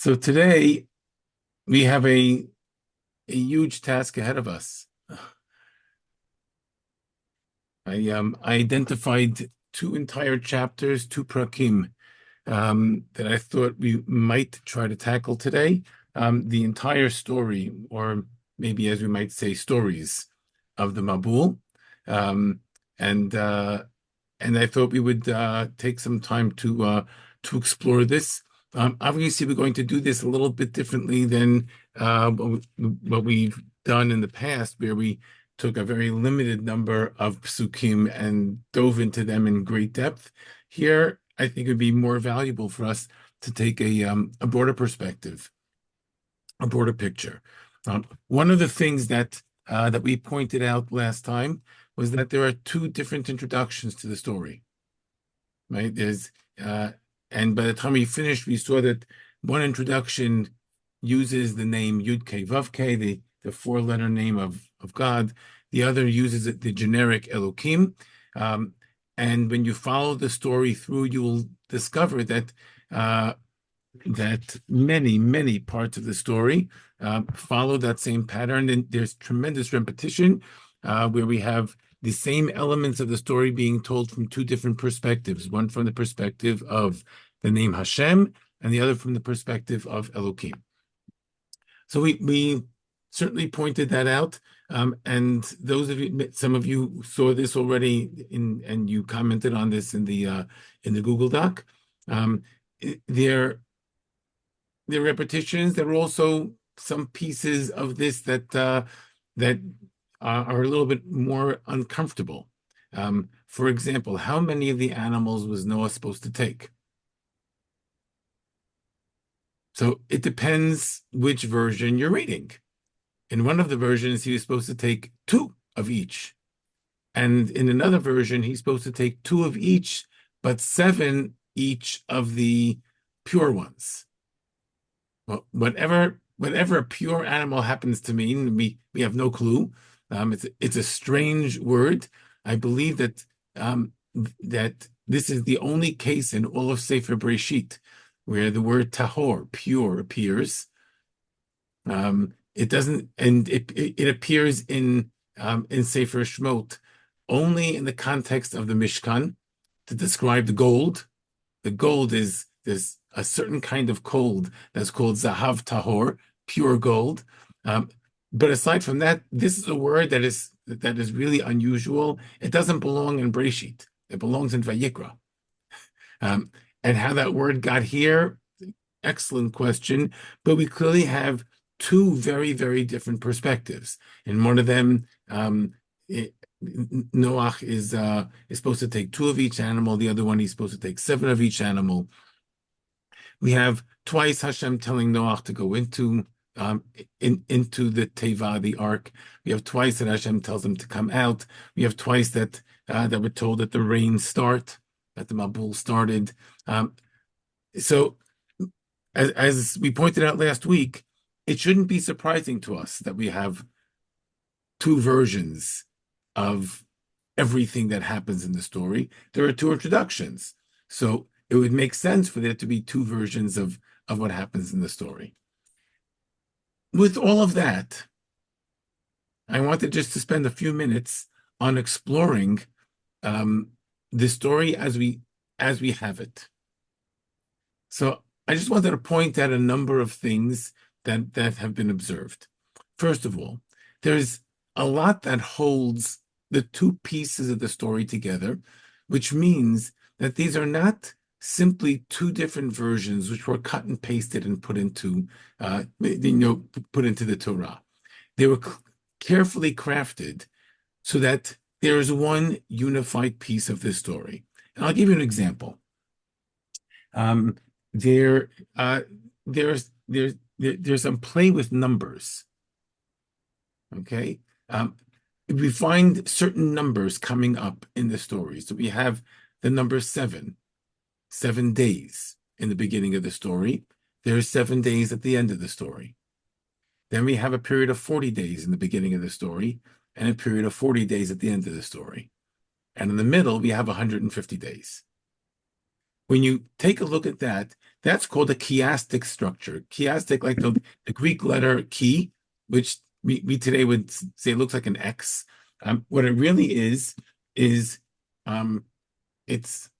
So today we have a huge task ahead of us. I identified two entire chapters, two prakim, that I thought we might try to tackle today. The entire story, or maybe as we might say, stories of the Mabul. Um, and uh, and I thought we would take some time to explore this. Obviously, we're going to do this a little bit differently than what we've done in the past, where we took a very limited number of psukim and dove into them in great depth. Here, I think it would be more valuable for us to take a broader perspective, a broader picture. One of the things that we pointed out last time was that there are two different introductions to the story, right? Uh, and by the time we finished, we saw that one introduction uses the name Yud Kei Vav Kei, the four-letter name of God. The other uses the generic Elokim. Um, and when you follow the story through, you will discover that many, many parts of the story follow that same pattern. And there's tremendous repetition where we have the same elements of the story being told from two different perspectives, one from the perspective of the name Hashem, and the other from the perspective of Elohim. So we certainly pointed that out. And those of you, some of you saw this already and you commented on this in the Google Doc. There repetitions. There are also some pieces of this that are a little bit more uncomfortable. For example, how many of the animals was Noah supposed to take? So it depends which version you're reading. In one of the versions, he was supposed to take two of each. And in another version, he's supposed to take two of each, but seven each of the pure ones. Well, whatever a pure animal happens to mean, we have no clue. It's a strange word. I believe that this is the only case in all of Sefer Breisheet where the word tahor, pure, appears. It doesn't, and it appears in Sefer Shmot only in the context of the Mishkan to describe the gold. The gold is there's a certain kind of gold that's called zahav tahor, pure gold. But aside from that, this is a word that is really unusual. It doesn't belong in Breishit. It belongs in Vayikra. And how that word got here, excellent question. But we clearly have two very, very different perspectives. In one of them, Noach is supposed to take two of each animal. The other one, he's supposed to take seven of each animal. We have twice Hashem telling Noach to go into the Teva, the ark. We have twice that Hashem tells him to come out. We have twice that we're told that the rains start, that the Mabul started. So, as we pointed out last week, it shouldn't be surprising to us that we have two versions of everything that happens in the story. There are two introductions. So it would make sense for there to be two versions of what happens in the story. With all of that, I wanted just to spend a few minutes on exploring the story as we have it. So I just wanted to point out a number of things that have been observed. First of all, there's a lot that holds the two pieces of the story together, which means that these are not simply two different versions which were cut and pasted and put into the Torah. They were carefully crafted so that there is one unified piece of this story. And I'll give you an example. There's some play with numbers. Okay. We find certain numbers coming up in the story. So we have the number 7 days in the beginning of the story. There are 7 days at the end of the story. Then we have a period of 40 days in the beginning of the story and a period of 40 days at the end of the story. And in the middle, we have 150 days. when you take a look at that, that's called a chiastic structure. Chiastic, like the Greek letter chi, which we today would say looks like an X. What it really is um, it's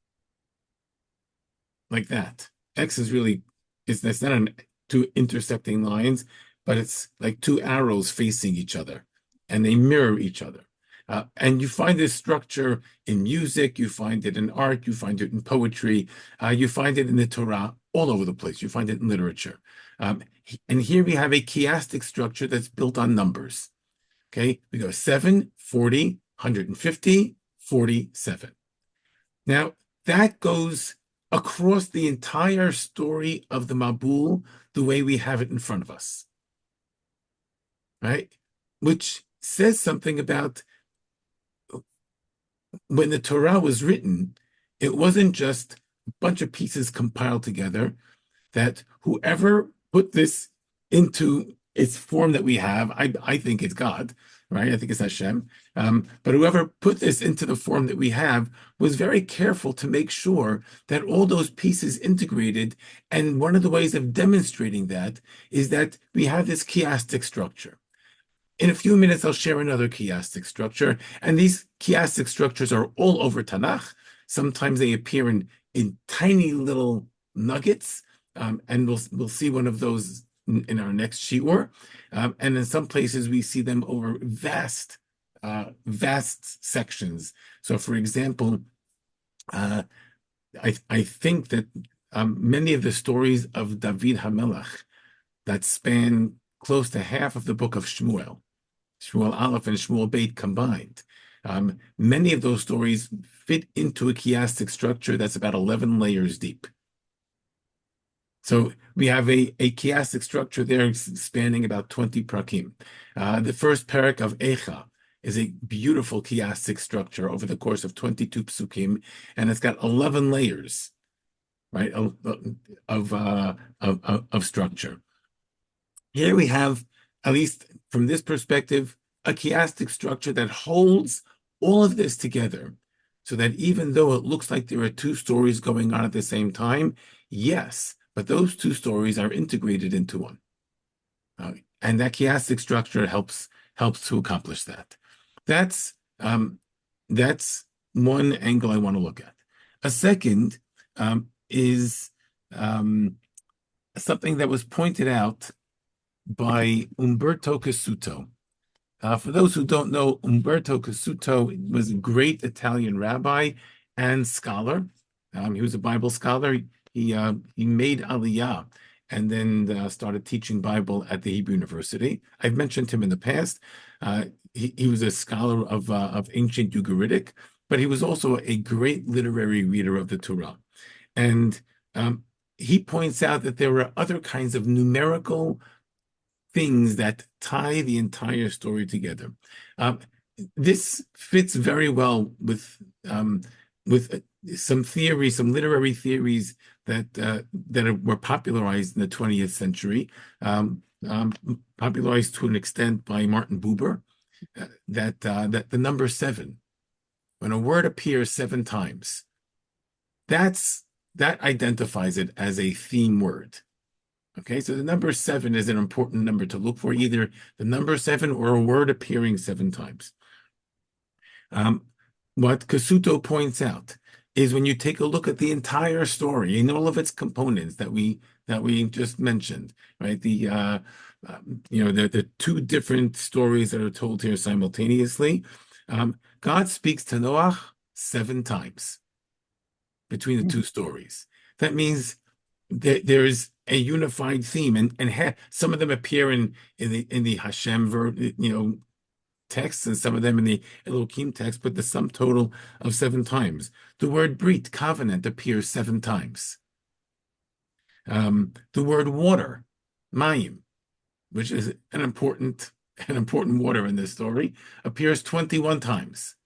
like that. X is really that's not two intersecting lines, but it's like two arrows facing each other, and they mirror each other. And you find this structure in music, you find it in art, you find it in poetry, you find it in the Torah, all over the place. You find it in literature. And here we have a chiastic structure that's built on numbers. Okay, we go 7, 40, 150, 47. Now, that goes across the entire story of the Mabul the way we have it in front of us, right? Which says something about when the Torah was written, it wasn't just a bunch of pieces compiled together, that whoever put this into its form that we have, I think it's God, right? I think it's Hashem. But whoever put this into the form that we have was very careful to make sure that all those pieces integrated. And one of the ways of demonstrating that is that we have this chiastic structure. In a few minutes, I'll share another chiastic structure. And these chiastic structures are all over Tanakh. Sometimes they appear in tiny little nuggets. And we'll see one of those in our next shiur. And in some places, we see them over vast sections. So, for example, I think that many of the stories of David HaMelech that span close to half of the book of Shmuel Aleph and Shmuel Beit combined, many of those stories fit into a chiastic structure that's about 11 layers deep. So we have a chiastic structure there spanning about 20 prakim. The first parak of Eicha is a beautiful chiastic structure over the course of 22 psukim, and it's got 11 layers, right, of structure. Here we have, at least from this perspective, a chiastic structure that holds all of this together, so that even though it looks like there are two stories going on at the same time, yes, but those two stories are integrated into one. And that chiastic structure helps to accomplish that. That's one angle I want to look at. A second is something that was pointed out by Umberto Cassuto. For those who don't know, Umberto Cassuto was a great Italian rabbi and scholar. He was a Bible scholar. He made Aliyah and then started teaching Bible at the Hebrew University. I've mentioned him in the past. He was a scholar of ancient Ugaritic, but he was also a great literary reader of the Torah. And he points out that there are other kinds of numerical things that tie the entire story together. This fits very well with some theories, some literary theories that were popularized in the 20th century, popularized to an extent by Martin Buber, that the number 7, when a word appears 7 times, that identifies it as a theme word. Okay, so the number 7 is an important number to look for, either the number 7 or a word appearing 7 times. What Cassuto points out is when you take a look at the entire story and all of its components that we just mentioned, right? The two different stories that are told here simultaneously. God speaks to Noach 7 times between the two stories. That means there's a unified theme, and some of them appear in the Hashem text, and some of them in the Elohim text, but the sum total of 7 times. The word brit, covenant, appears 7 times. The word water, mayim, which is an important water in this story, appears 21 times.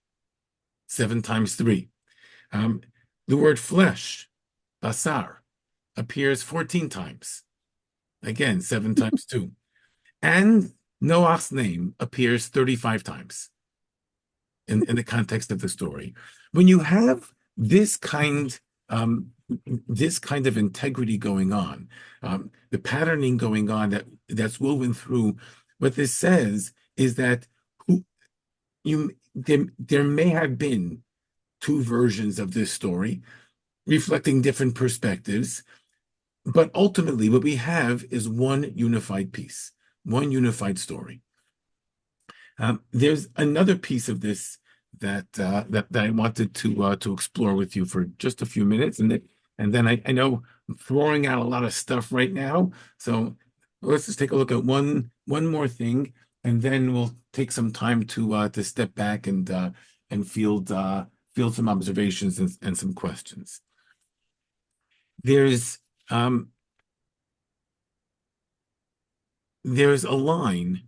7 times 3. The word flesh, basar, appears 14 times. Again, 7 times 2. And Noach's name appears 35 times in the context of the story. When you have this kind this kind of integrity going on, the patterning going on that's woven through. What this says is that there may have been two versions of this story reflecting different perspectives, but ultimately what we have is one unified piece, one unified story. There's another piece of this that I wanted to explore with you for just a few minutes, and then I know I'm throwing out a lot of stuff right now, so let's just take a look at one more thing, and then we'll take some time to step back and field some observations and some questions. There's there's a line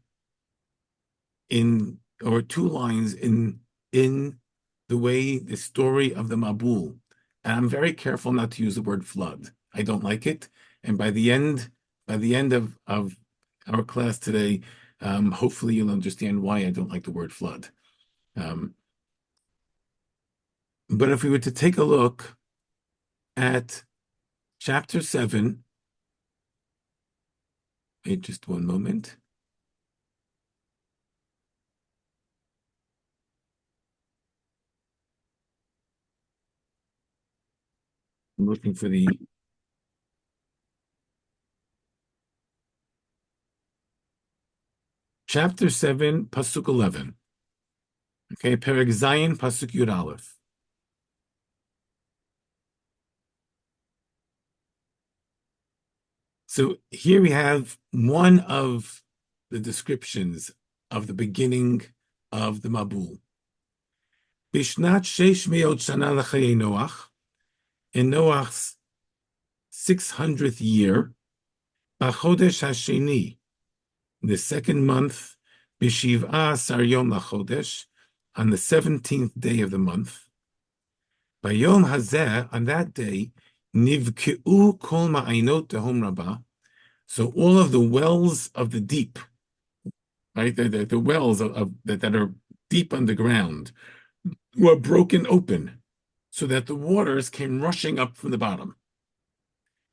in or two lines in the way the story of the Mabul. And I'm very careful not to use the word flood. I don't like it. And by the end of our class today, hopefully you'll understand why I don't like the word flood. But if we were to take a look at chapter 7, wait just one moment. I'm looking for the chapter 7, Pasuk 11. Okay, Perek Zayin, Pasuk Yud Aleph. So here we have one of the descriptions of the beginning of the Mabul. Bishnat Sheish Meot Shana L'Chayei Noach, in Noach's 600th year, B'Chodesh HaSheni, the second month, B'Shiv'a Asar Yom LaChodesh, on the 17th day of the month, Bayom Hazeh, on that day, Nivkeu Kol Ma'ainot Tehom Rabbah, so all of the wells of the deep, right, the wells that are deep underground, were broken open, so that the waters came rushing up from the bottom.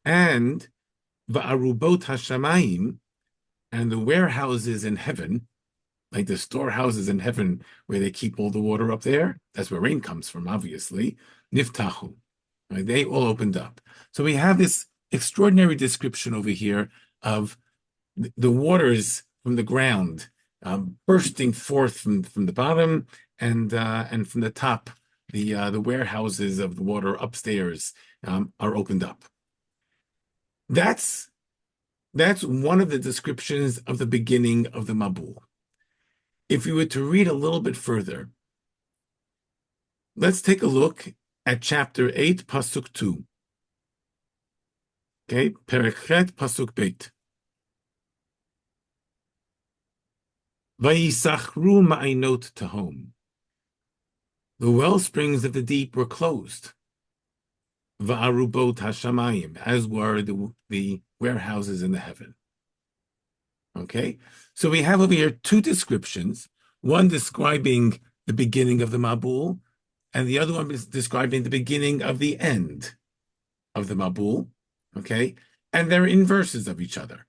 And va'arubot hashamayim, and the warehouses in heaven, like the storehouses in heaven where they keep all the water up there, that's where rain comes from, obviously, niftahu, right? They all opened up. So we have this extraordinary description over here of the waters from the ground bursting forth from the bottom and from the top. The warehouses of the water upstairs are opened up. That's one of the descriptions of the beginning of the Mabul. If we were to read a little bit further, let's take a look at chapter 8, Pasuk 2. Okay, Perek Chet, Pasuk Beit. Vayisachru ma'ainot tahom. The well springs of the deep were closed. Va'arubot hashamayim, as were the warehouses in the heaven. Okay, so we have over here two descriptions, one describing the beginning of the Mabul, and the other one is describing the beginning of the end of the Mabul. Okay, and they're inverses of each other.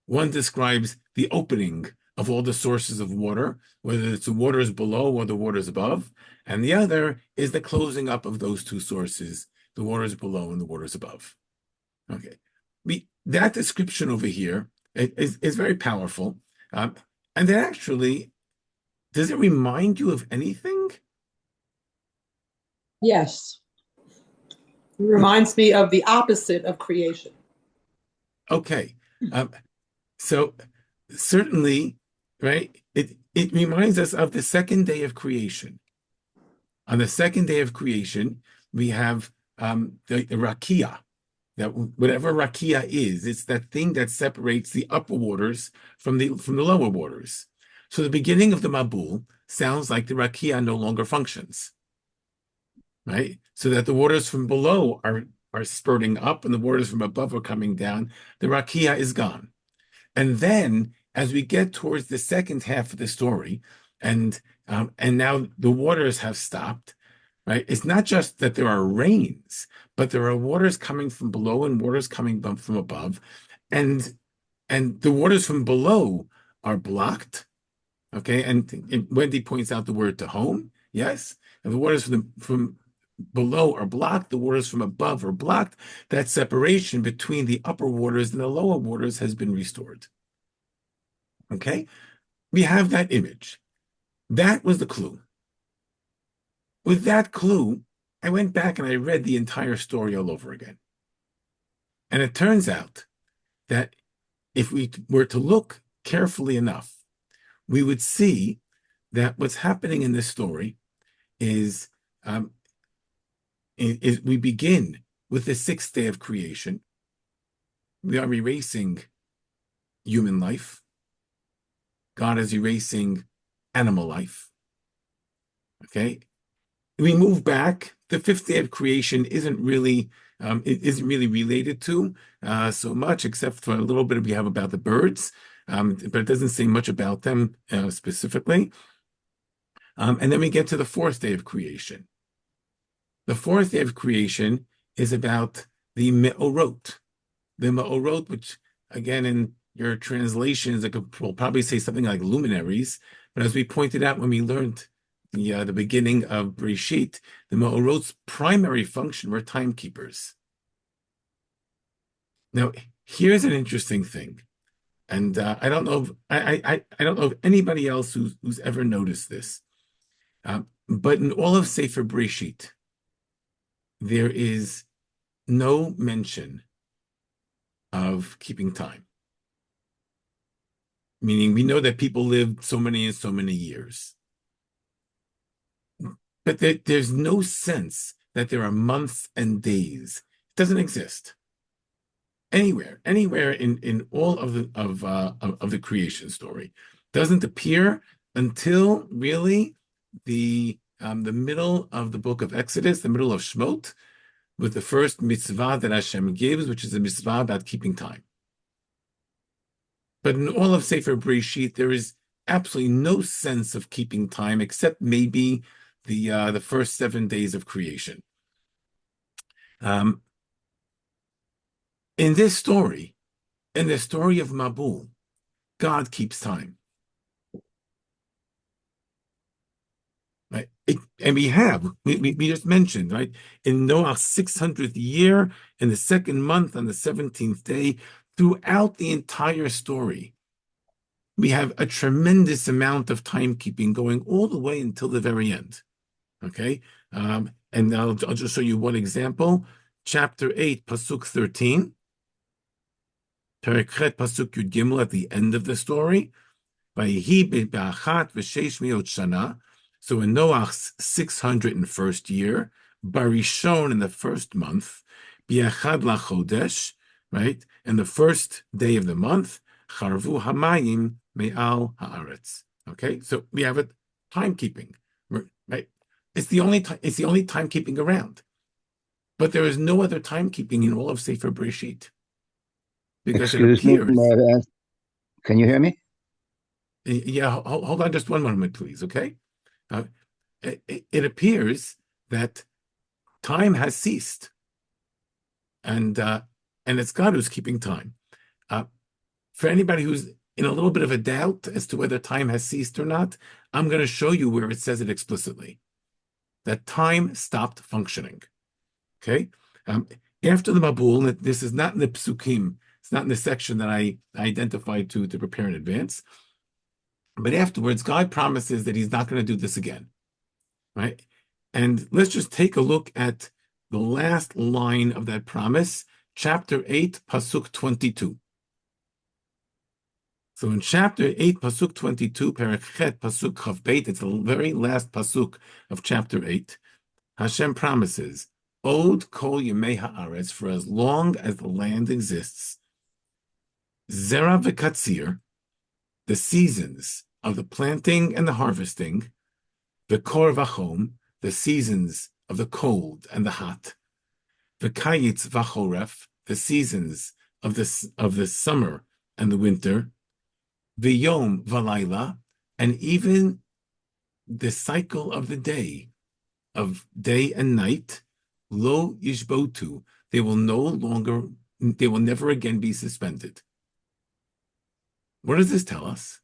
One describes the opening of all the sources of water, whether it's the waters below or the waters above, and the other is the closing up of those two sources, the waters below and the waters above. Okay, that description over here is very powerful, and then actually, does it remind you of anything? Yes. It reminds me of the opposite of creation. Okay, so certainly, right? It reminds us of the second day of creation. On the second day of creation, we have the rakia. That whatever rakia is, it's that thing that separates the upper waters from the lower waters. So the beginning of the Mabul sounds like the rakia no longer functions, right? So that the waters from below are spurting up and the waters from above are coming down. The rakia is gone. And then as we get towards the second half of the story, and now the waters have stopped, right? It's not just that there are rains, but there are waters coming from below and waters coming from above, and the waters from below are blocked. Okay, and Wendy points out the word to home. Yes, and the waters from below are blocked. The waters from above are blocked. That separation between the upper waters and the lower waters has been restored. Okay, we have that image. That was the clue. With that clue, I went back and I read the entire story all over again. And it turns out that if we were to look carefully enough, we would see that what's happening in this story is, um, is we begin with the sixth day of creation. We are erasing human life. God is erasing animal life. Okay, we move back. The fifth day of creation it isn't really related to so much, except for a little bit we have about the birds, but it doesn't say much about them specifically. And then we get to the fourth day of creation. The fourth day of creation is about the me'orot. The me'orot, which again in your translations, will probably say something like luminaries, but as we pointed out when we learned the beginning of Breisheet, the Me'orot's primary function were timekeepers. Now, here's an interesting thing, and I don't know if I don't know if anybody else who's ever noticed this, but in all of Sefer Breisheet, there is no mention of keeping time. Meaning, we know that people lived so many and so many years. But there's no sense that there are months and days. It doesn't exist anywhere in all of the creation story. Doesn't appear until really the middle of the book of Exodus, the middle of Shmot, with the first mitzvah that Hashem gives, which is a mitzvah about keeping time. But in all of Sefer Breisheet, there is absolutely no sense of keeping time, except maybe the first 7 days of creation. In this story, in the story of Mabul, God keeps time. Right? And we just mentioned, right? In Noah's 600th year, in the second month, on the 17th day, throughout the entire story, we have a tremendous amount of timekeeping going all the way until the very end. Okay? And I'll just show you one example. Chapter 8, Pasuk 13. Perek Chet, Pasuk Yud Gimel, at the end of the story. Vayihi be'achat v'sheish miot shana. So in Noah's 601st year, Barishon, in the first month, bi'achad lachodesh, right? And the first day of the month, charvu hamayim me'al haaretz. Okay, so we have a timekeeping, right? It's the only timekeeping around, but there is no other timekeeping in all of Sefer Breisheet because Excuse me, can you hear me? Yeah, hold on just one moment, please. Okay, it appears that time has ceased, and it's God who's keeping time. For anybody who's in a little bit of a doubt as to whether time has ceased or not, I'm going to show you where it says it explicitly, that time stopped functioning. Okay? After the Mabul, this is not in the Psukim, it's not in the section that I identified to prepare in advance, but afterwards, God promises that he's not going to do this again, right? And let's just take a look at the last line of that promise, chapter 8, Pasuk 22. So in chapter 8, Pasuk 22, Perek Chet, Pasuk Chav Beit, it's the very last Pasuk of chapter 8, Hashem promises, Od kol yemei haaretz, for as long as the land exists, Zera v'katzir, the seasons of the planting and the harvesting, v'kor v'chom, the seasons of the cold and the hot, v'kayitz v'choref, the seasons of the summer and the winter, v'yom v'layla, and even the cycle of the day, of day and night, lo yishbotu, they will never again be suspended. What does this tell us?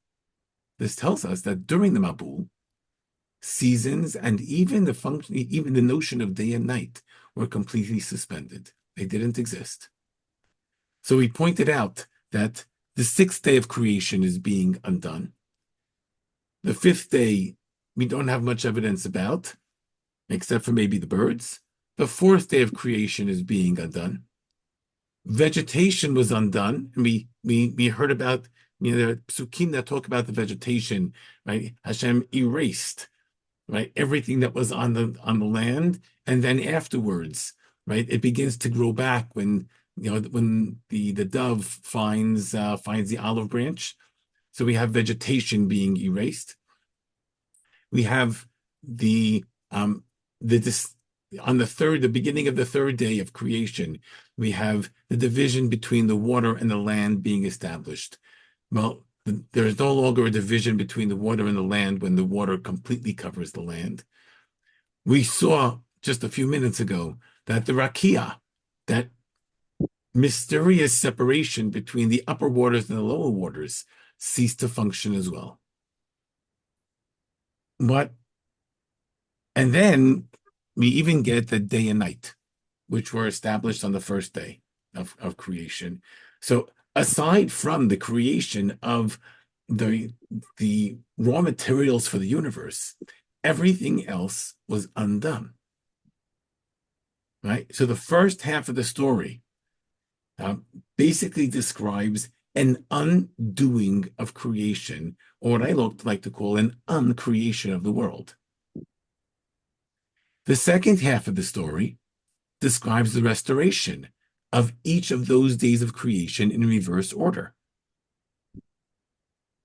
This tells us that during the Mabul, seasons and even the notion of day and night were completely suspended. They didn't exist. So we pointed out that the sixth day of creation is being undone. The fifth day, we don't have much evidence about, except for maybe the birds. The fourth day of creation is being undone. Vegetation was undone, and we heard about, there are psukim that talk about the vegetation, right? Hashem erased, right, everything that was on the land, and then afterwards, right, it begins to grow back when the dove finds the olive branch. So we have vegetation being erased. We have on the beginning of the third day of creation, we have the division between the water and the land being established. Well, there is no longer a division between the water and the land when the water completely covers the land. We saw just a few minutes ago that the rakia, that mysterious separation between the upper waters and the lower waters, ceased to function as well. And then we even get the day and night, which were established on the first day of creation. So aside from the creation of the raw materials for the universe, everything else was undone. Right? So the first half of the story basically describes an undoing of creation, or what I like to call an uncreation of the world. The second half of the story describes the restoration of each of those days of creation in reverse order.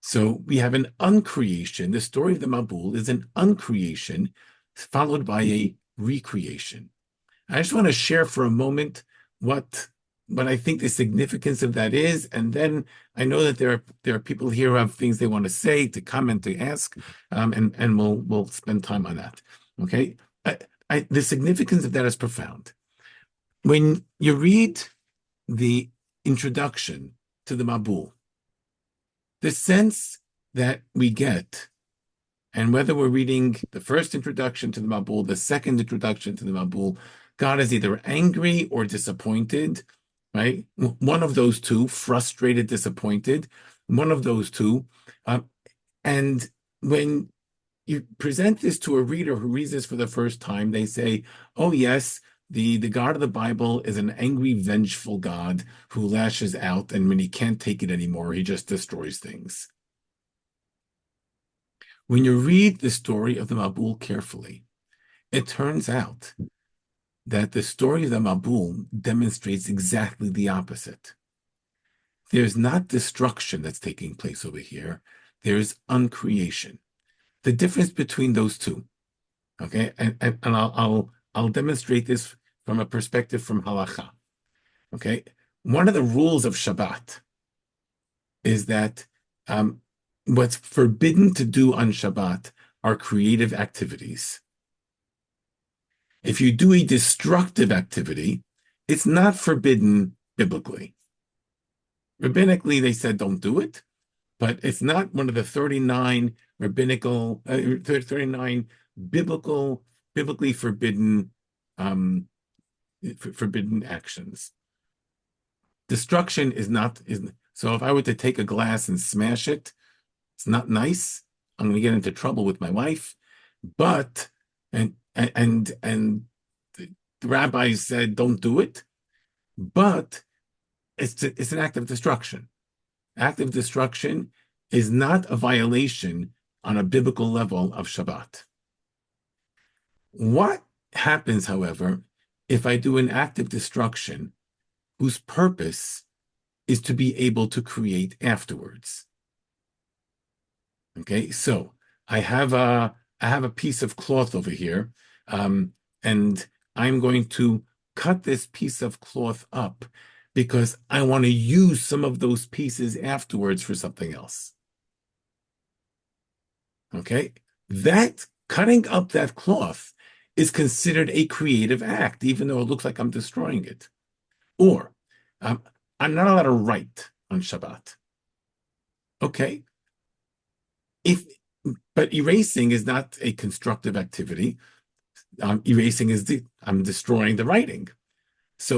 So we have an uncreation. The story of the Mabul is an uncreation followed by a recreation. I just want to share for a moment what I think the significance of that is, and then I know that there are people here who have things they want to say, to comment, to ask, and we'll spend time on that. Okay, the significance of that is profound. When you read the introduction to the Mabul, the sense that we get, and whether we're reading the first introduction to the Mabul, the second introduction to the Mabul, God is either angry or disappointed, right? One of those two, frustrated, disappointed, one of those two. And when you present this to a reader who reads this for the first time, they say, oh yes, the God of the Bible is an angry, vengeful God who lashes out, and when he can't take it anymore, he just destroys things. When you read the story of the Mabul carefully, it turns out that the story of the Mabul demonstrates exactly the opposite. There's not destruction that's taking place over here. There's uncreation. The difference between those two, okay, and I'll demonstrate this from a perspective from halacha. Okay, one of the rules of Shabbat is that what's forbidden to do on Shabbat are creative activities. If you do a destructive activity, it's not forbidden biblically. Rabbinically, they said don't do it, but it's not one of the 39 biblically forbidden forbidden actions. Destruction is not. So if I were to take a glass and smash it, it's not nice. I'm going to get into trouble with my wife. But and the rabbis said don't do it. But it's an act of destruction. Act of destruction is not a violation on a biblical level of Shabbat. What happens, however, if I do an act of destruction whose purpose is to be able to create afterwards? Okay, so I have a piece of cloth over here, and I'm going to cut this piece of cloth up because I want to use some of those pieces afterwards for something else. Okay, that cutting up that cloth is considered a creative act, even though it looks like I'm destroying it. Or um, I'm not allowed to write on Shabbat. Okay. If but erasing is not a constructive activity. Erasing is I'm destroying the writing. So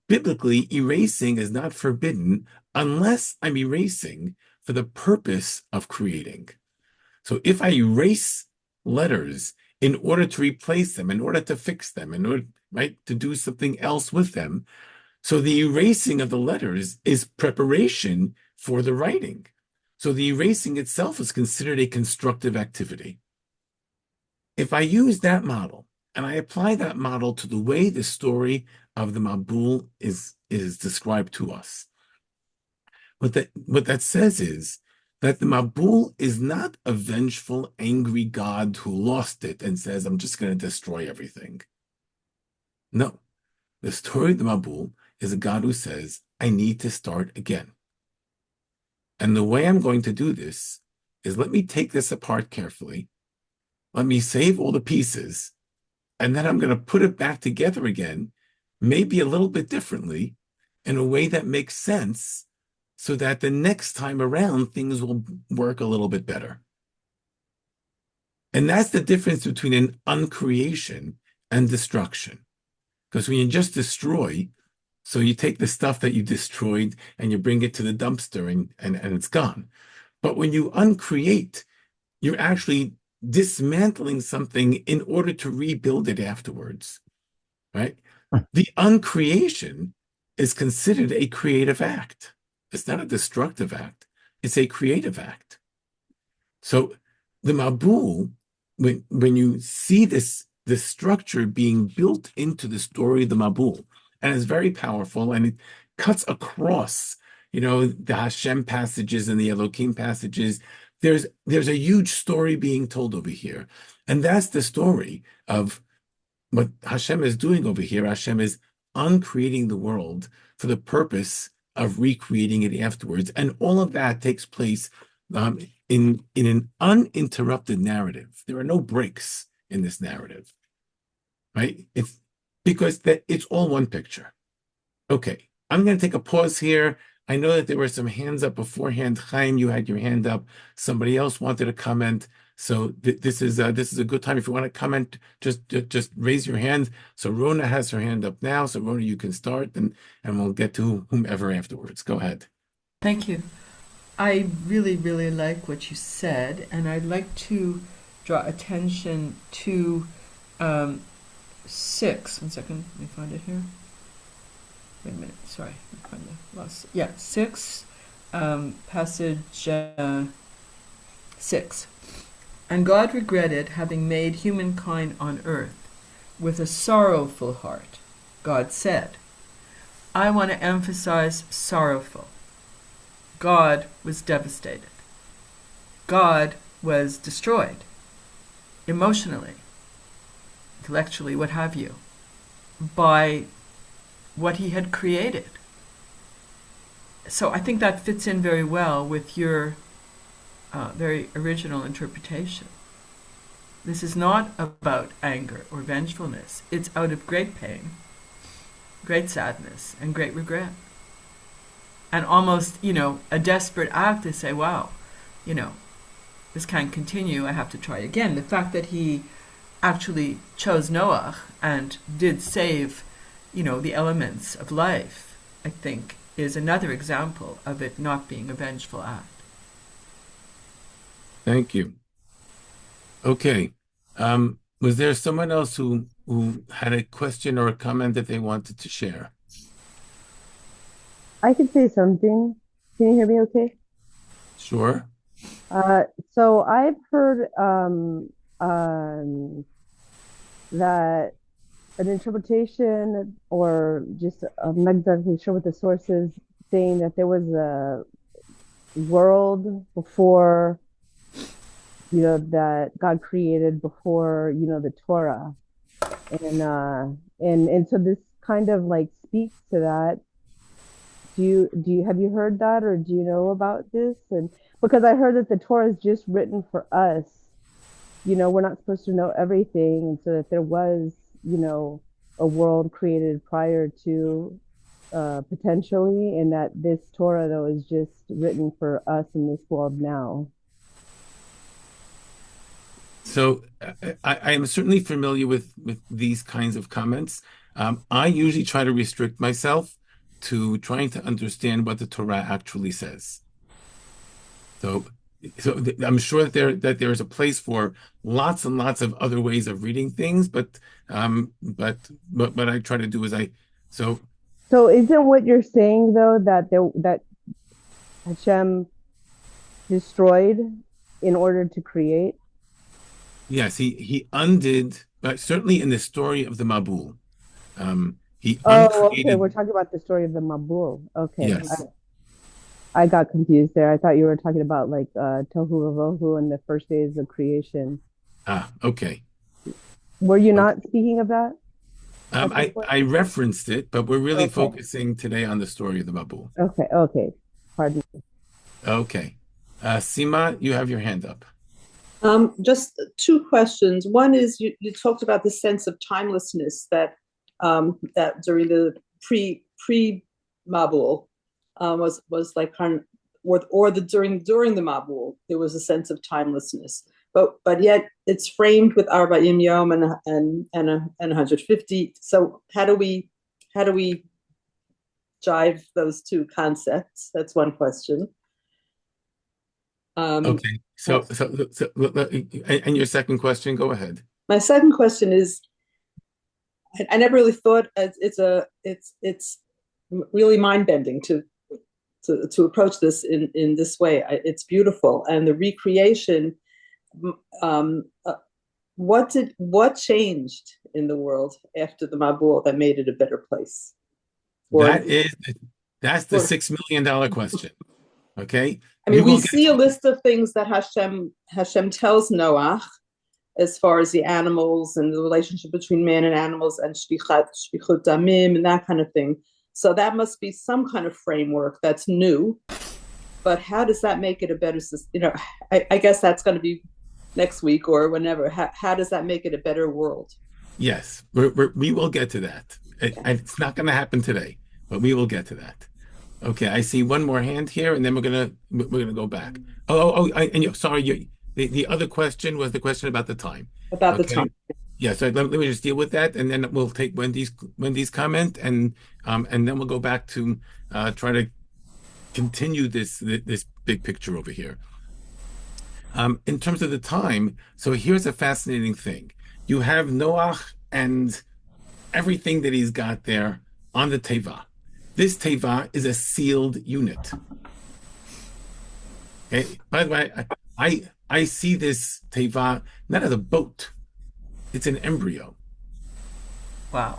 biblically, erasing is not forbidden unless I'm erasing for the purpose of creating. So if I erase letters in order to replace them, in order to fix them, in order, right, to do something else with them, so the erasing of the letters is preparation for the writing. So the erasing itself is considered a constructive activity. If I use that model and I apply that model to the way the story of the Mabul is described to us, what that says is that the Mabul is not a vengeful, angry God who lost it and says, I'm just going to destroy everything. No, the story of the Mabul is a God who says, I need to start again. And the way I'm going to do this is let me take this apart carefully. Let me save all the pieces, and then I'm going to put it back together again, maybe a little bit differently, in a way that makes sense, so that the next time around, things will work a little bit better. And that's the difference between an uncreation and destruction. Because when you just destroy, so you take the stuff that you destroyed and you bring it to the dumpster and it's gone. But when you uncreate, you're actually dismantling something in order to rebuild it afterwards, right? The uncreation is considered a creative act. It's not a destructive act. It's a creative act. So the Mabul, when you see this structure being built into the story of the Mabul, and it's very powerful, and it cuts across, the Hashem passages and the Elohim passages. There's a huge story being told over here, and that's the story of what Hashem is doing over here. Hashem is uncreating the world for the purpose of recreating it afterwards, and all of that takes place in an uninterrupted narrative. There are no breaks in this narrative, right? It's because it's all one picture. Okay, I'm going to take a pause here. I know that there were some hands up beforehand. Chaim, you had your hand up. Somebody else wanted to comment. So this is a good time. If you want to comment, just raise your hand. So Rona has her hand up now. So Rona, you can start, and we'll get to whomever afterwards. Go ahead. Thank you. I really, really like what you said, and I'd like to draw attention to 6. 1 second, let me find it here. Wait a minute, sorry, I find the lost. Yeah, 6, passage 6. And God regretted having made humankind on earth with a sorrowful heart. God said, I want to emphasize sorrowful. God was devastated. God was destroyed, emotionally, intellectually, what have you, by what he had created. So I think that fits in very well with your very original interpretation. This is not about anger or vengefulness. It's out of great pain, great sadness, and great regret. And almost, a desperate act to say, wow, this can't continue, I have to try again. The fact that he actually chose Noah and did save, the elements of life, I think, is another example of it not being a vengeful act. Thank you. Okay. Was there someone else who had a question or a comment that they wanted to share? I could say something. Can you hear me okay? Sure. So I've heard that an interpretation, or just I'm not exactly sure what the source is, saying that there was a world before, that God created before, the Torah. And so this kind of like speaks to that. Have you heard that, or do you know about this? And because I heard that the Torah is just written for us, we're not supposed to know everything, and so that there was, a world created prior to potentially, and that this Torah though is just written for us in this world now. So I am certainly familiar with these kinds of comments. I usually try to restrict myself to trying to understand what the Torah actually says. So, I'm sure that there is a place for lots and lots of other ways of reading things, but what I try to do is so So isn't what you're saying though that Hashem destroyed in order to create? yes, he undid, but certainly in the story of the Mabul, he Oh, okay. We're uncreated. talking about the story of the Mabul. Okay. Yes. I got confused there. I thought you were talking about like Tohu Vavohu and the first days of creation. Okay. Were you Okay. not speaking of that at this point? I referenced it, but we're really Okay. focusing today on the story of the Mabul. Okay. Okay. Pardon. Okay. Sima, you have your hand up. Just two questions. One is you talked about the sense of timelessness that during the pre Mabul was like kind of, or the during the Mabul there was a sense of timelessness, but yet it's framed with Arba'im Yom and 150. So how do we jive those two concepts? That's one question. Okay. And your second question, go ahead. My second question is, I never really thought it's really mind bending to approach this in this way. It's beautiful, and the recreation. What changed in the world after the Mabul that made it a better place? That's the $6 million question. Okay. I mean, We we will get see a list of things that Hashem tells Noah as far as the animals and the relationship between man and animals and shvichut damim and that kind of thing. So that must be some kind of framework that's new. But how does that make it a better system? I guess that's going to be next week or whenever. How does that make it a better world? Yes, we will get to that. It's not going to happen today, but we will get to that. Okay, I see one more hand here, and then we're gonna go back. Sorry, the other question was the question about the time. About the Okay. time. Yeah, so let me just deal with that, and then we'll take Wendy's comment, and then we'll go back to try to continue this big picture over here. In terms of the time, so here's a fascinating thing. You have Noach and everything that he's got there on the Teva. This Teva is a sealed unit. Okay. By the way, I see this Teva not as a boat. It's an embryo. Wow.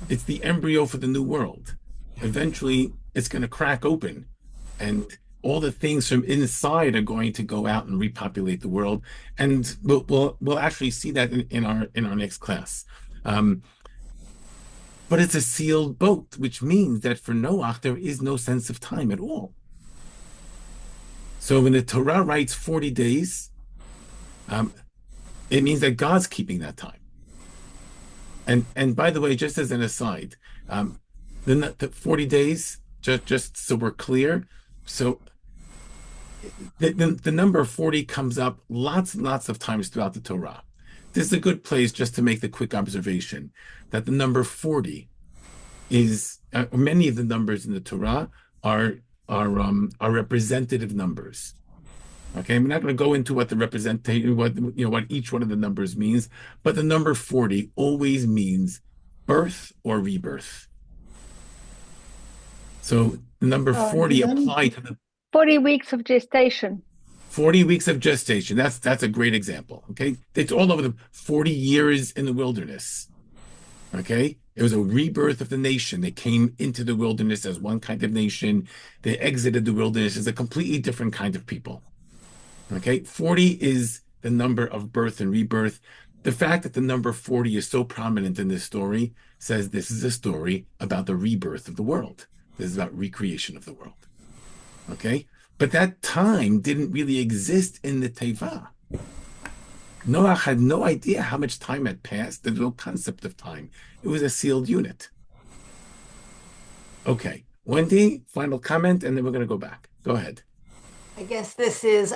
It's the embryo for the new world. Eventually, it's going to crack open, and all the things from inside are going to go out and repopulate the world. And we'll actually see that in our next class. But it's a sealed boat, which means that for Noach, there is no sense of time at all. So when the Torah writes 40 days, it means that God's keeping that time. And by the way, just as an aside, the 40 days, just so we're clear, so the number 40 comes up lots and lots of times throughout the Torah. This is a good place just to make the quick observation that the number 40 is many of the numbers in the Torah are representative numbers. Okay, we're not going to go into what the representation, what each one of the numbers means, but the number 40 always means birth or rebirth. So the number 40 applied to the 40 weeks of gestation. 40 weeks of gestation. That's a great example. Okay. It's all over the 40 years in the wilderness. Okay. It was a rebirth of the nation. They came into the wilderness as one kind of nation. They exited the wilderness as a completely different kind of people. Okay. 40 is the number of birth and rebirth. The fact that the number 40 is so prominent in this story says this is a story about the rebirth of the world. This is about recreation of the world. Okay. But that time didn't really exist in the Teva. Noah had no idea how much time had passed. There's no concept of time. It was a sealed unit. Okay. Wendy, final comment, and then we're going to go back. Go ahead. I guess this is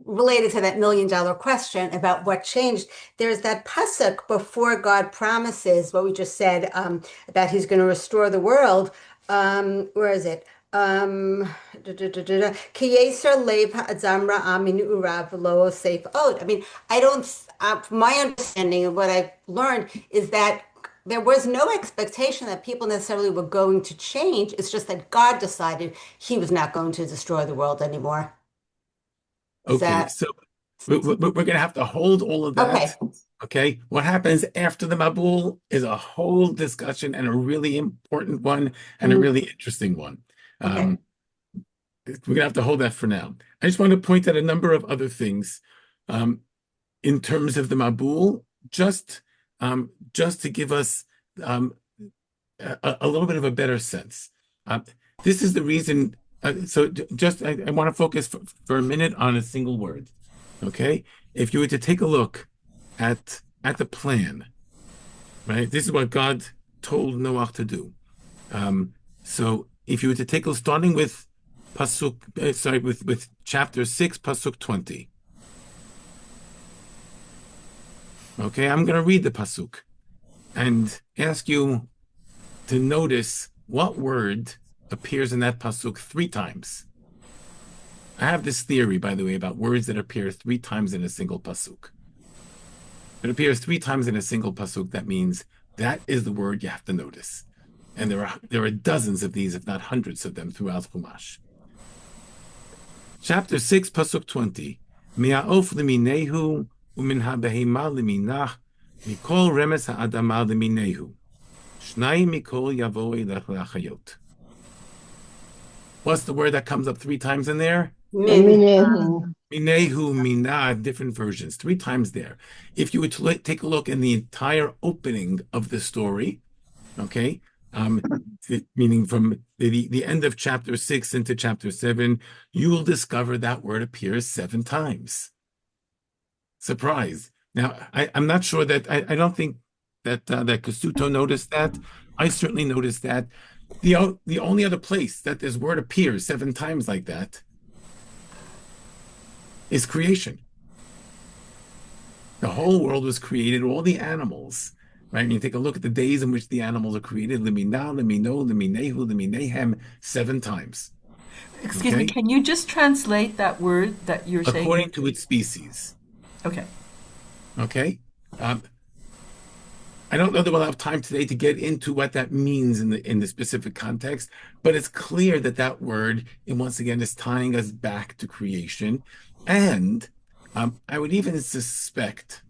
related to that $1 million question about what changed. There's that pasuk before God promises what we just said that He's going to restore the world. Where is it? Ki yeser lev ha'adam ra'ah min urav lo seif od. I mean, I don't. From my understanding of what I've learned is that there was no expectation that people necessarily were going to change. It's just that God decided He was not going to destroy the world anymore. Okay, so we're going to have to hold all of that. Okay. Okay, what happens after the Mabul is a whole discussion and a really important one and a really interesting one. Okay. We're going to have to hold that for now. I just want to point out a number of other things in terms of the Mabul, just to give us a little bit of a better sense. This is the reason. I want to focus for a minute on a single word. Okay, if you were to take a look at the plan, right? This is what God told Noah to do. So if you were to take a starting with with chapter 6, pasuk 20. Okay, I'm going to read the pasuk and ask you to notice what word appears in that pasuk 3 times. I have this theory, by the way, about words that appear 3 times in a single pasuk. If it appears 3 times in a single pasuk, that means that is the word you have to notice. And there are dozens of these, if not hundreds of them, throughout Chumash. Chapter 6, pasuk 20. Mi'aof liminehu umin ha'behema liminach mikol remes ha'adama liminehu. Shnai mikol yavo elech lachayot. What's the word that comes up 3 times in there? Minehu, minah, different versions, 3 times there. If you were to take a look in the entire opening of the story, okay, meaning from the end of chapter 6 into chapter 7, you will discover that word appears 7 times. Surprise. Now, I'm not sure that, I don't think that Kasuto noticed that. I certainly noticed that. The only other place that this word appears 7 times like that is creation. The whole world was created, all the animals, right? And you take a look at the days in which the animals are created, lemina, lemino, leminehu, leminehem, 7 times. Excuse me, can you just translate that word that you're saying? According to its species. Okay. Okay? I don't know that we'll have time today to get into what that means in the specific context, but it's clear that that word, and once again, is tying us back to creation. And I would even suspect,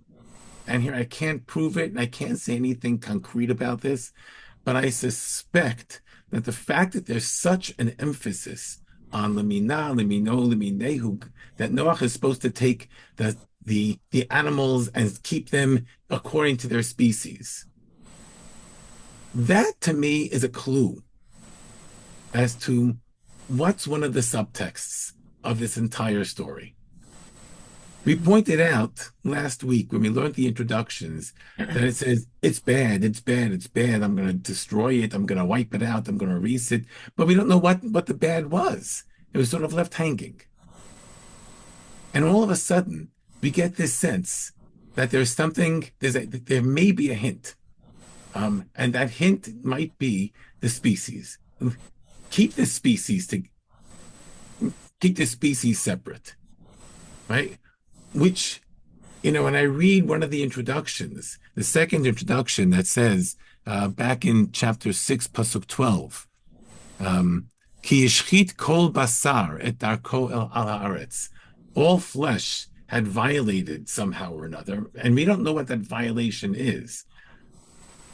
and here I can't prove it, and I can't say anything concrete about this, but I suspect that the fact that there's such an emphasis on lemina, lemino, leminehu, that Noah is supposed to take the animals and keep them according to their species. That to me is a clue as to what's one of the subtexts of this entire story. We pointed out last week when we learned the introductions that it says, it's bad, it's bad, it's bad, I'm going to destroy it, I'm going to wipe it out, I'm going to erase it. But we don't know what the bad was. It was sort of left hanging. And all of a sudden, we get this sense that there's something, there may be a hint. And that hint might be the species. Keep the species separate, right? Which, when I read one of the introductions, the second introduction that says, back in chapter 6, pasuk 12, Ki yishchit kol basar et darko el al haaretz. All flesh had violated somehow or another, and we don't know what that violation is.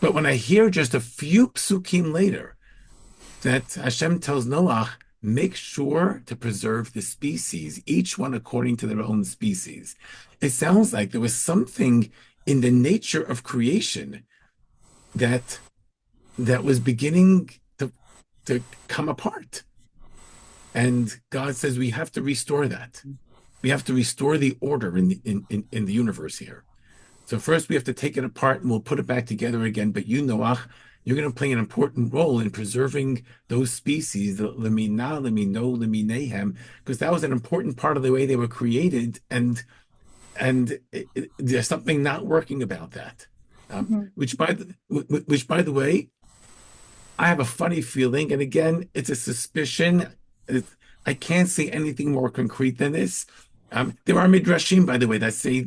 But when I hear just a few psukim later that Hashem tells Noah, make sure to preserve the species, each one according to their own species, it sounds like there was something in the nature of creation that was beginning to come apart. And God says we have to restore that. We have to restore the order in the universe here. So first we have to take it apart and we'll put it back together again. But you, Noach, you're going to play an important role in preserving those species, the lemina, lemino, leminehem, because that was an important part of the way they were created, and there's something not working about that. Which by the way, I have a funny feeling, and again, it's a suspicion. I can't say anything more concrete than this. There are midrashim, by the way, that say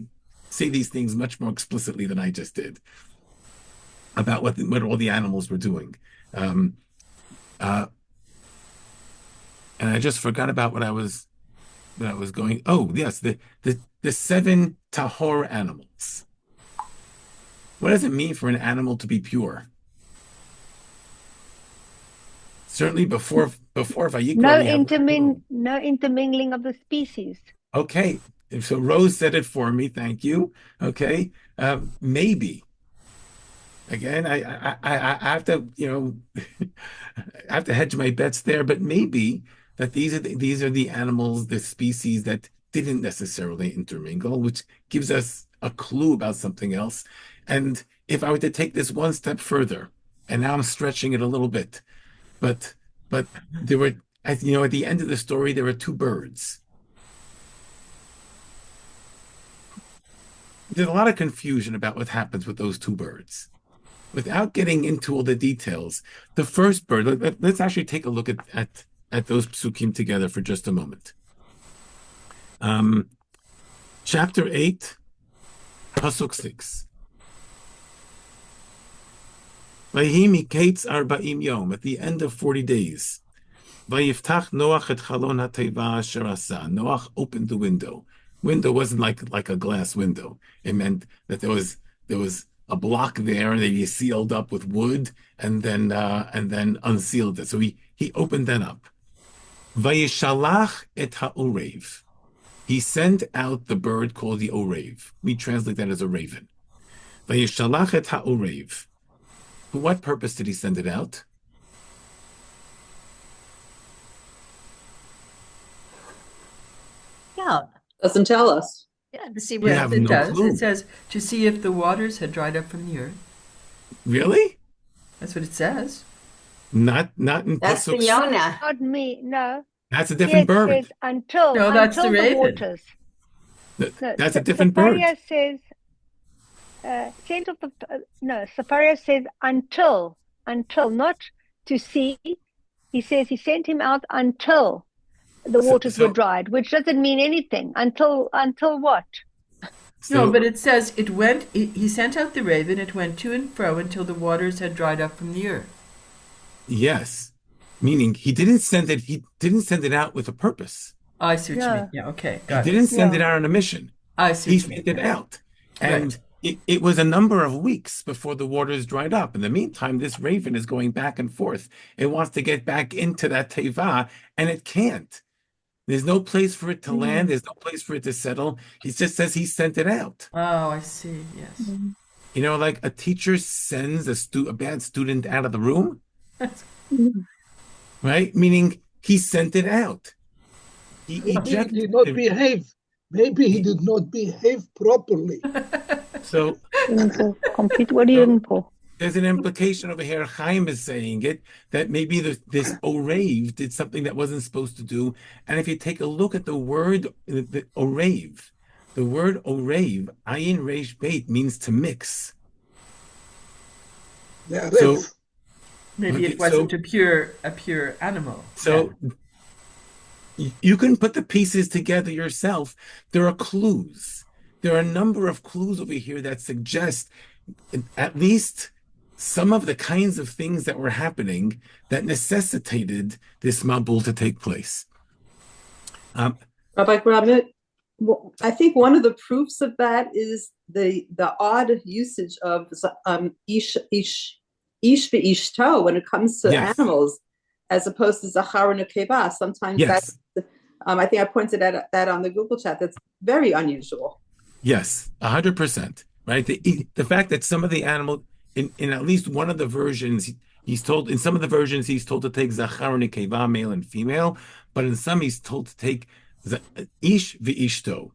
these things much more explicitly than I just did about what all the animals were doing. And I just forgot about what I was going. Oh, yes, the 7 tahor animals. What does it mean for an animal to be pure? Certainly before Vayikra. No intermingling of the species. Okay, so Rose said it for me. Thank you. Okay, maybe. Again, I have to, I have to hedge my bets there, but maybe that these are the animals, the species that didn't necessarily intermingle, which gives us a clue about something else. And if I were to take this one step further, and now I'm stretching it a little bit, but there were, at the end of the story, there were 2 birds. There's a lot of confusion about what happens with those 2 birds. Without getting into all the details, the first bird, let's actually take a look at those psukim together for just a moment. Chapter 8, Pasuk 6. Vayhi miketz arba'im yom, at the end of 40 days. Vayiftach Noach et chalon hateva asher asa. Noach opened the window. Window wasn't like a glass window. It meant that there was a block there, and they sealed up with wood, and then unsealed it. So he opened that up. Vayishalach et ha'orev. He sent out the bird called the orev. We translate that as a raven. Vayishalach et ha'orev. For what purpose did he send it out? Yeah. Doesn't tell us. Yeah, to see We what have It no does. clue. It says to see if the waters had dried up from the earth. Really? That's what it says. Not in that's the Pasuk. Yonah. Not me, no. That's a Here different it bird. says until No, that's the the raven. waters. No, That's a different bird. Safaria says Safaria says until, not to see. He says he sent him out until the waters were dried, which doesn't mean anything. Until what? No, but it says it went. He sent out the raven. It went to and fro until the waters had dried up from the earth. Yes, meaning he didn't send it. He didn't send it out with a purpose. I see what you Yeah. mean. Yeah, okay, He got it. didn't send it out on a mission. I see He what you mean. sent it out, and Right. it was a number of weeks before the waters dried up. In the meantime, this raven is going back and forth. It wants to get back into that teva, and it can't. There's no place for it to land. There's no place for it to settle. He just says he sent it out. Oh, I see. Yes. Like a teacher sends a bad student out of the room, right? Meaning he sent it out. He He ejected did not it. behave. Maybe he did not behave properly. So Complete. What are you in for? there's an implication over here. Chaim is saying it, that maybe this orev did something that wasn't supposed to do. And if you take a look at the word orev, the word orev, ayin reish beit, means to mix. Yeah, So that's- Maybe Okay, it wasn't a pure animal. So you can put the pieces together yourself. There are clues. There are a number of clues over here that suggest at least some of the kinds of things that were happening that necessitated this mabul to take place. Rabbi Grumet, I think one of the proofs of that is the odd usage of ish ve'ishto when it comes to Yes. animals, as opposed to zachar and nekeva. Sometimes Yes. that's, I think I pointed at that on the Google chat. That's very unusual. Yes, 100%. Right. The fact that some of the animal in at least one of the versions he's told, in some of the versions he's told to take zachar and nekeva, male and female, but in some he's told to take Ish v'ishto,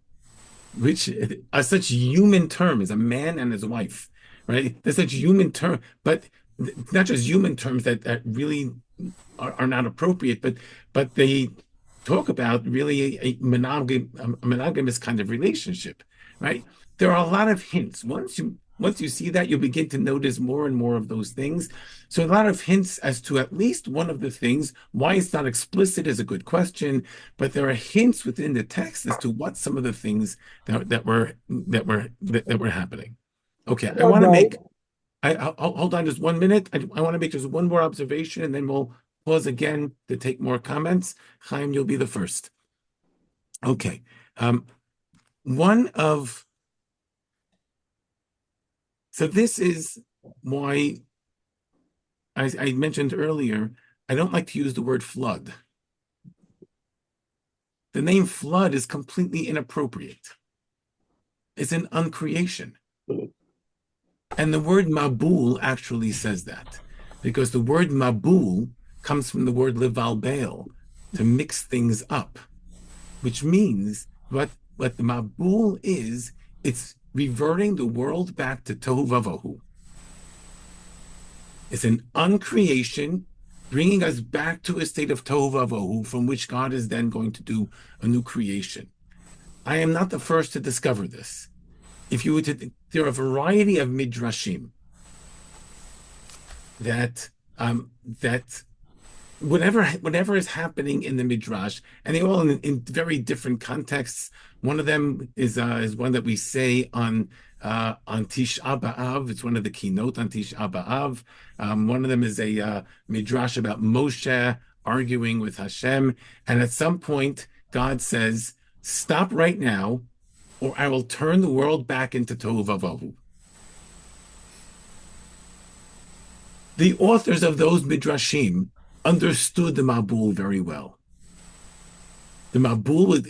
which are such human terms, a man and his wife, right? They're such human terms, but not just human terms that really are not appropriate, but they talk about really a monogamous kind of relationship, right? There are a lot of hints. Once you see that, you'll begin to notice more and more of those things. So a lot of hints as to at least one of the things. Why it's not explicit is a good question, but there are hints within the text as to what some of the things that were happening. Okay, I want to make. I'll hold on just 1 minute. I want to make just one more observation, and then we'll pause again to take more comments. Chaim, you'll be the first. Okay. So this is why I mentioned earlier, I don't like to use the word flood. The name flood is completely inappropriate. It's an uncreation. And the word mabul actually says that, because the word mabul comes from the word levalbel, to mix things up, which means what the mabul is, it's reverting the world back to tohu vavohu. It's an uncreation, bringing us back to a state of tohu vavohu, from which God is then going to do a new creation. I am not the first to discover this. If you were to, there are a variety of midrashim that whatever is happening in the midrash, and they're all in very different contexts. One of them is one that we say on Tisha B'Av. It's one of the keynote on Tisha B'Av. One of them is a midrash about Moshe arguing with Hashem, and at some point God says, "Stop right now, or I will turn the world back into tohu vavohu." The authors of those midrashim understood the Mabul very well. The Mabul,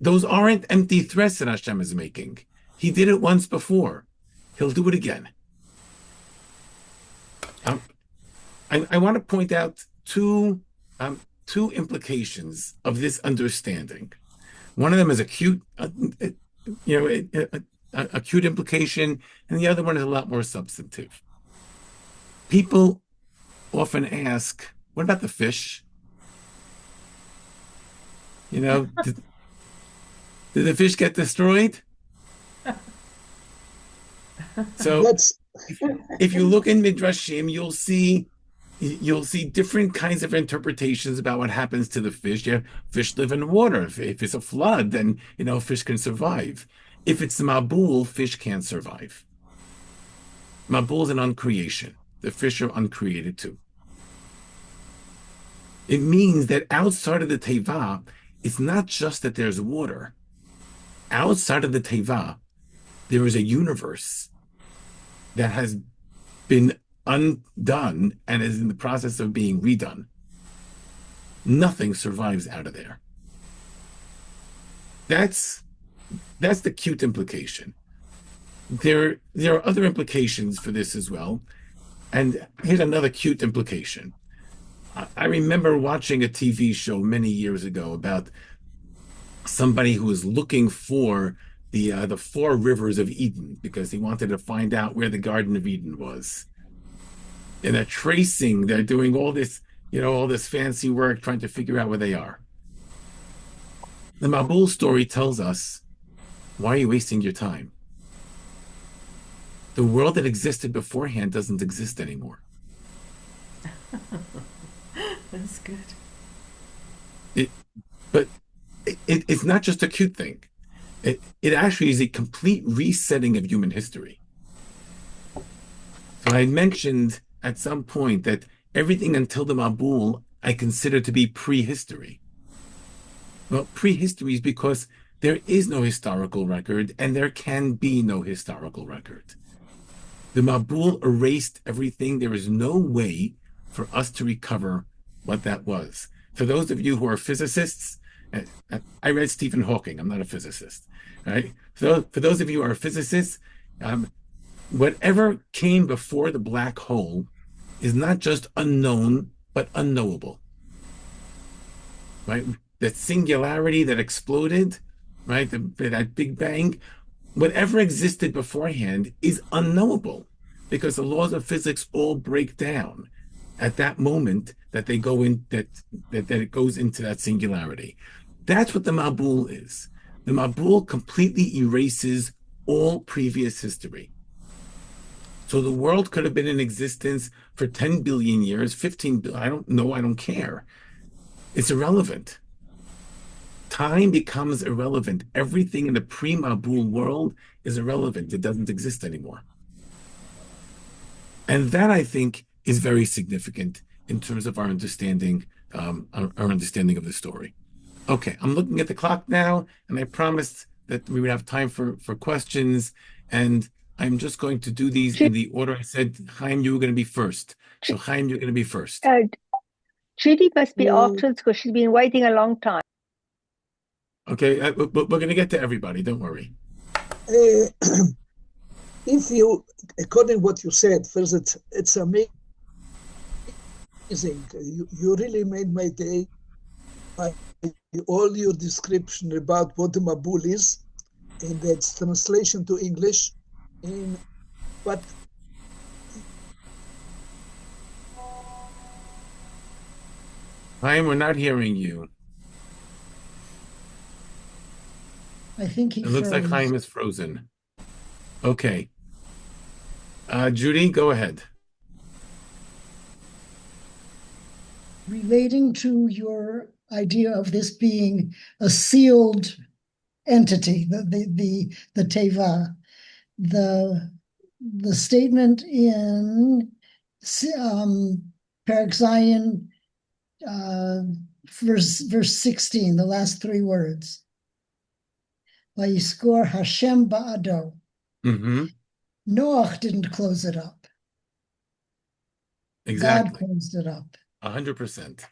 those aren't empty threats that Hashem is making. He did it once before. He'll do it again. I want to point out two implications of this understanding. One of them is acute, acute implication, and the other one is a lot more substantive. People often ask, what about the fish? Did the fish get destroyed? So if you look in Midrashim, you'll see different kinds of interpretations about what happens to the fish. Yeah, fish live in water. If it's a flood, then fish can survive. If it's the Mabul, fish can't survive. Mabul is an uncreation. The fish are uncreated too. It means that outside of the Teva, it's not just that there's water. Outside of the Teva, there is a universe that has been undone and is in the process of being redone. Nothing survives out of there. That's the cute implication. There are other implications for this as well. And here's another cute implication. I remember watching a TV show many years ago about somebody who was looking for the 4 rivers of Eden, because he wanted to find out where the Garden of Eden was. And they're doing all this, all this fancy work trying to figure out where they are. The Mabul story tells us, why are you wasting your time? The world that existed beforehand doesn't exist anymore. That's good. It's not just a cute thing. It actually is a complete resetting of human history. So I mentioned at some point that everything until the Mabul I consider to be prehistory. Well, prehistory is because there is no historical record, and there can be no historical record. The Mabul erased everything. There is no way for us to recover what that was. For those of you who are physicists, I read Stephen Hawking. I'm not a physicist, right? So for those of you who are physicists, whatever came before the black hole is not just unknown, but unknowable, right? that singularity that exploded, right? That Big Bang, whatever existed beforehand is unknowable because the laws of physics all break down at that moment that they go in that it goes into that singularity. That's what the Mabul is. The Mabul completely erases all previous history. So the world could have been in existence for 10 billion years, 15 billion, I don't know, I don't care. It's irrelevant. Time becomes irrelevant. Everything in the pre-Mabul world is irrelevant. It doesn't exist anymore. And that, I think, is very significant in terms of our understanding of the story. Okay, I'm looking at the clock now, and I promised that we would have time for questions. And I'm just going to do these in the order I said. Chaim, you were going to be first. So Chaim, you're going to be first. Judy must be afterwards because she's been waiting a long time. Okay, we're going to get to everybody. Don't worry. If you, according to what you said, first, it's amazing. You really made my day by all your description about what the Mabul is, and that's translation to English. But Chaim, we're not hearing you. I think he It looks like froze. Chaim is frozen. Okay. Judy, go ahead. Relating to your idea of this being a sealed entity, the teva, the statement in Perek Zayin, verse 16, the last three words. Vayiskor Hashem ba'ado. Mm-hmm. Noach didn't close it up. Exactly. God closed it up. 100%.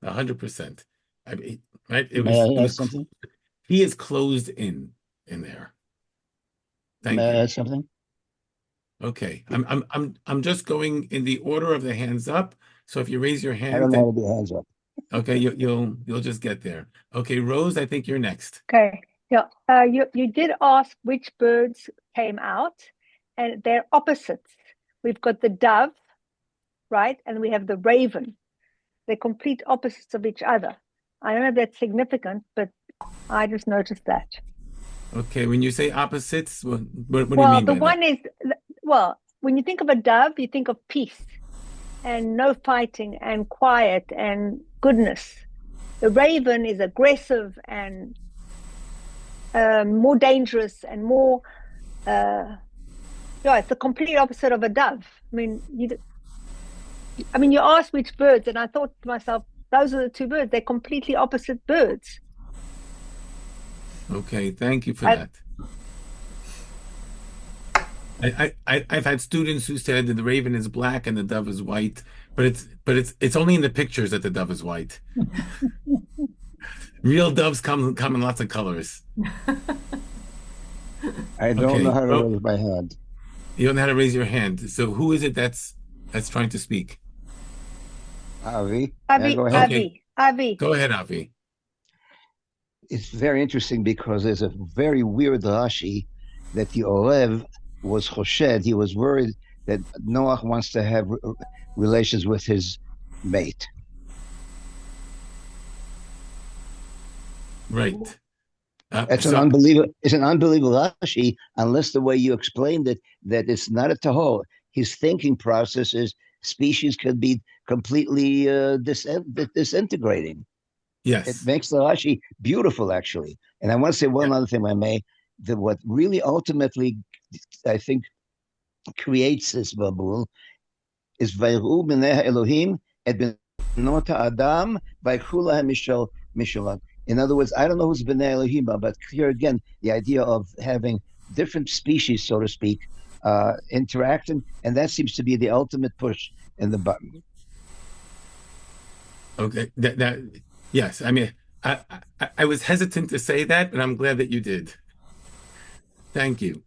100%. I mean, right? It May I add was something? he is closed in there. Thank May I you. add something? Okay. I'm just going in the order of the hands up. So if you raise your I hand, don't know how to do hands up. okay, you'll just get there. Okay, Rose, I think you're next. Okay. Yeah. You did ask which birds came out, and they're opposites. We've got the dove, right? And we have the raven. They're complete opposites of each other. I don't know if that's significant, but I just noticed that. Okay, when you say opposites, what do you Well, mean the by one that? is, well, when you think of a dove, you think of peace and no fighting and quiet and goodness. The raven is aggressive and more dangerous and more, yeah, it's the complete opposite of a dove. I mean, you asked which birds, and I thought to myself, those are the two birds. They're completely opposite birds. Okay, thank you for that. I've had students who said that the raven is black and the dove is white, but it's only in the pictures that the dove is white. Real doves come in lots of colors. I don't know how to raise my hand. You don't know how to raise your hand. So who is it that's trying to speak? Avi? Avi, Go ahead. Avi, Avi. Go ahead, Avi. It's very interesting because there's a very weird Rashi that the Orev was choshed. He was worried that Noach wants to have relations with his mate. Right. It's an unbelievable Rashi, unless the way you explained it, that it's not a tahor. His thinking process is species could be completely disintegrating. Yes. It makes the Rashi beautiful, actually. And I want to say one other thing, if I may, that what really ultimately, I think, creates this babul is Vayru b'nei Elohim et b'not Adam vayikhu lahem mishalat. In other words, I don't know who's b'nei Elohim, but here again, the idea of having different species, so to speak, interacting, and that seems to be the ultimate push in the button. Okay. Yes. I mean, I was hesitant to say that, but I'm glad that you did. Thank you.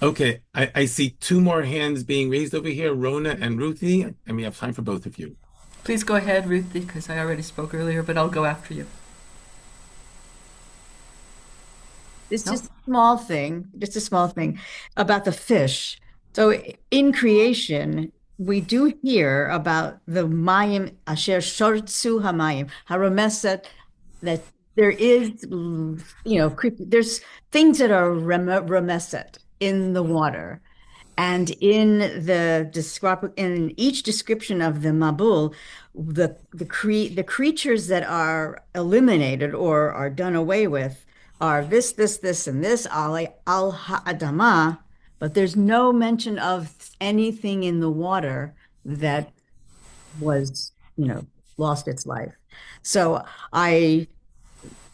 Okay, I see two more hands being raised over here, Rona and Ruthie, and we have time for both of you. Please go ahead, Ruth, because I already spoke earlier, but I'll go after you. It's No? just a small thing about the fish. So in creation, we do hear about the mayim asher shortzu hamayim harameset, that there is, there's things that are remeset in the water. And in each description of the Mabul, the creatures that are eliminated or are done away with are this, and this, al ha'adama, but there's no mention of anything in the water that was, lost its life. So I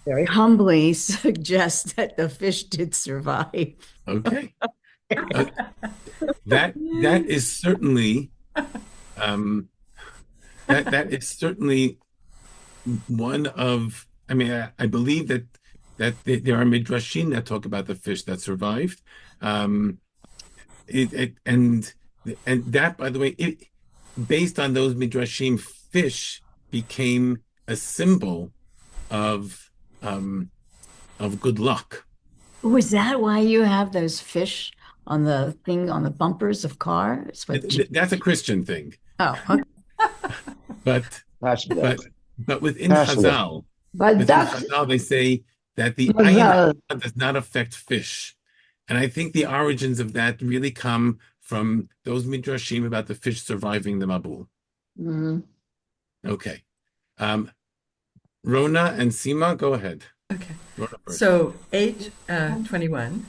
very humbly suggest that the fish did survive. Okay. That is certainly that is certainly one of, I mean, I believe that there are midrashim that talk about the fish that survived. And that, by the way, based on those midrashim, fish became a symbol of good luck. Was that why you have those fish on the bumpers of cars? That's a Christian thing. Oh, okay. But within Partially. Chazal, they say that the ayin does not affect fish. And I think the origins of that really come from those midrashim about the fish surviving the Mabul. Mm-hmm. Okay. Rona and Sima, go ahead. Okay. Rona first. So 8:21,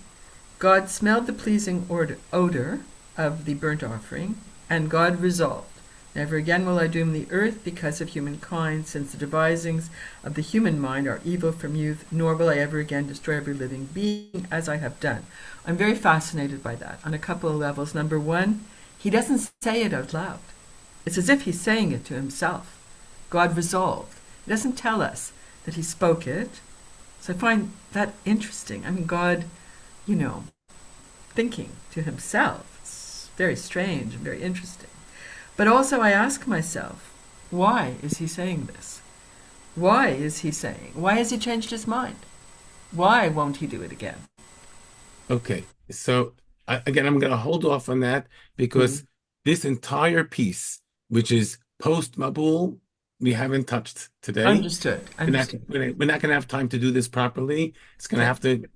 God smelled the pleasing odor of the burnt offering, and God resolved, never again will I doom the earth because of humankind, since the devisings of the human mind are evil from youth, nor will I ever again destroy every living being as I have done. I'm very fascinated by that on a couple of levels. Number one, he doesn't say it out loud. It's as if he's saying it to himself. God resolved. He doesn't tell us that he spoke it. So I find that interesting. I mean, God, thinking to himself. It's very strange and very interesting. But also I ask myself, why is he saying this? Why has he changed his mind? Why won't he do it again? Okay. So again, I'm going to hold off on that because this entire piece, which is post-Mabul, we haven't touched today. Understood. We're not going to have time to do this properly. It's going to have to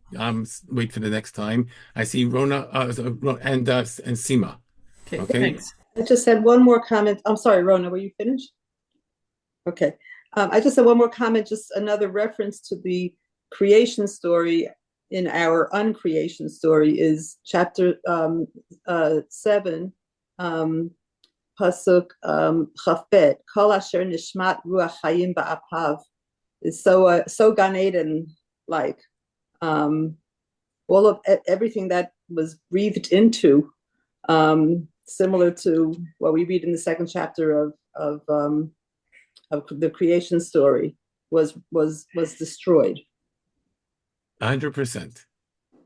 wait for the next time. I see Rona and Sima. Okay, Okay. thanks. I just had one more comment. I'm sorry, Rona, were you finished? Okay. I just had one more comment, just another reference to the creation story in our uncreation story is chapter 7, Pasuk Chafbet, Kol Asher Nishmat Ruach Hayim Ba'apav, is so Gan Eden like. All of everything that was breathed into, similar to what we read in the second chapter of the creation story, was destroyed. 100%.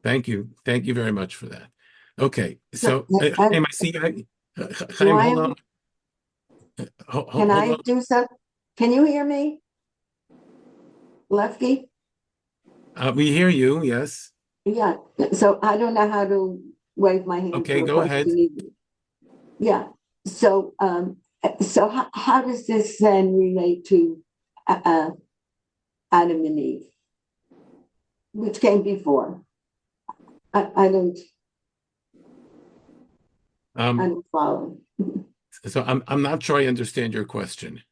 Thank you very much for that. Okay, so Chaim, I see you. Chaim, hold on. Can I do something? Can you hear me, Lefty? We hear you. Yes. Yeah. So I don't know how to wave my hand. Okay, go ahead. Yeah. So how does this then relate to Adam and Eve, which came before? I don't follow. So I'm not sure I understand your question.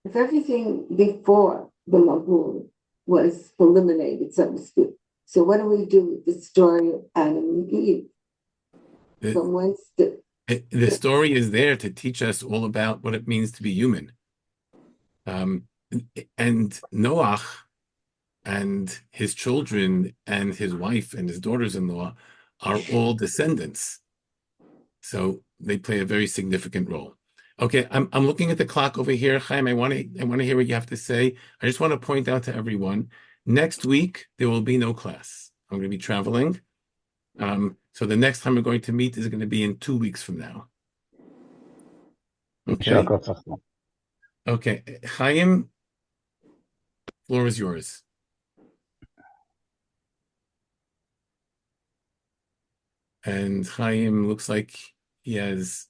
If everything before the Mabul was eliminated, so to speak, so what do we do with the story of Adam and Eve? The story is there to teach us all about what it means to be human. And Noach and his children and his wife and his daughters-in-law are all descendants. So they play a very significant role. Okay, I'm looking at the clock over here, Chaim. I want to hear what you have to say. I just want to point out to everyone, next week there will be no class. I'm going to be traveling. So the next time we're going to meet is going to be in 2 weeks from now. Okay. Okay. Chaim, floor is yours. And Chaim looks like he has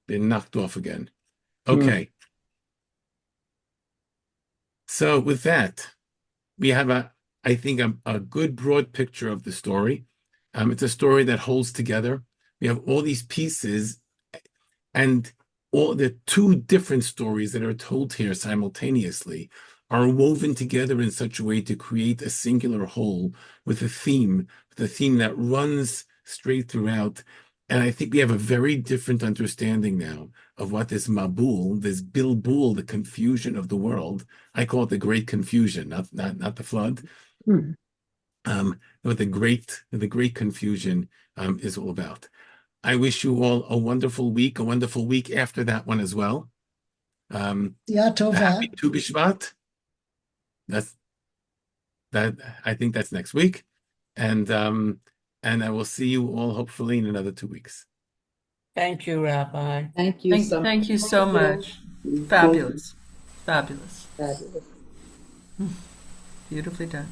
been knocked off again. Okay. So with that, we have I think a good broad picture of the story. It's a story that holds together. We have all these pieces, and all the two different stories that are told here simultaneously are woven together in such a way to create a singular whole with a theme that runs straight throughout. And I think we have a very different understanding now of what this Mabul, this Bilbul, the confusion of the world. I call it the Great Confusion, not the flood. What the great confusion is all about. I wish you all a wonderful week after that one as well. Happy Tu B'Shvat. I think that's next week. And I will see you all hopefully in another 2 weeks. Thank you, Rabbi. Thank you so Thank you so much. Fabulous. Fabulous. Fabulous. Beautifully done.